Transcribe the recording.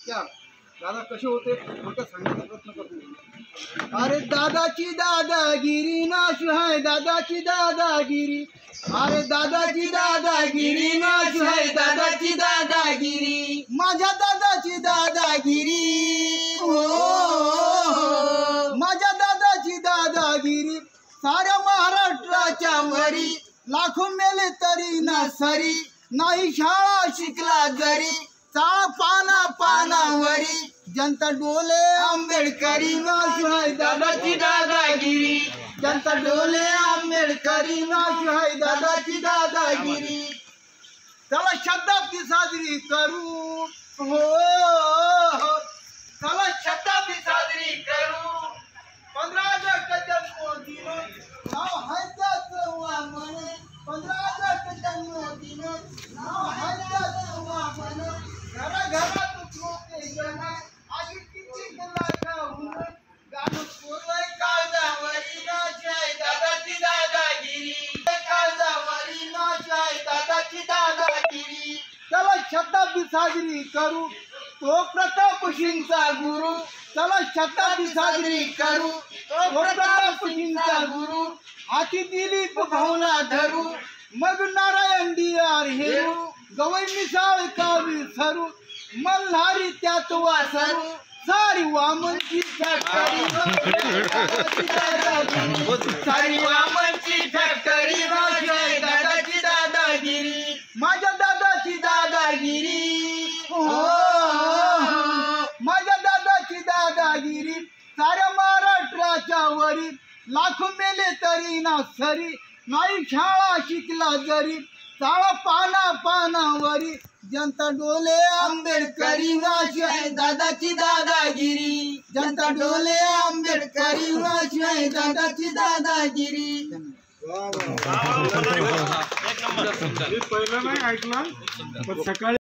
क्या दादा कसे होते थोडक्यात सांगण्याचा प्रयत्न करतो। अरे दादाची दादागिरी नाश है, दादाची दादागिरी, अरे दादाची दादागिरी नाश है, दादाची दादागिरी, माझ्या दादाची दादागिरी, माझ्या दादाची दादागिरी साऱ्या महाराष्ट्राच्या वरी, लाखो मेले तरी ना सरी, नाही शाळा शिकला जरी, चाळ पाना पानावरी, जनता डोले आंबेडकरी नाश है, दादाची दादागिरी, जनता डोले आंबेडकरी नाश है, दादाची दादागिरी। चला शताब्दी साजरी करू, हो चला शताब्दी साजरी करू, 15 ऑगस्ट जन्मदिन नाव है त्याचं वामन, 15 ऑगस्ट जन्मदिन नाव है त्याचं वामन, घराघरात होते जन, आधी किती लाखाहून गाणं बोलय काळजावरी नाच आहे, दादाची दादागिरी, काळजावरी नाच आहे, दादाची दादागिरी। चला शताब्दी साजरी करू, तो प्रतापसिंगचा गुरु, चला शताब्दी साजरी करू, तो प्रतापसिंगचा गुरु, हाती दिलीप भावना धरू, मग नारायण डियार हेरू, गवई मिसाळ कावी सरू, मल्हारी त्यात वासरू, सारी वामनची फॅक्टरी, सारी वामनची फॅक्टरी नाश आहे, दादाची दादागिरी, माझ्या दादाची दादागिरी, माझ्या दादाची दादागिरी साऱ्या महाराष्ट्राच्या वरी, लाखो मेले तरी ना सरी, नाही शाळा शिकला जरी, चाळा पाना पानावरी, जनता डोले आंबेडकरी नाश है, दादाची दादागिरी, जनता डोले आंबेडकरी नाश है, दादाची दादागिरी। मी पहिलं नाही ऐकलं पण सकाळी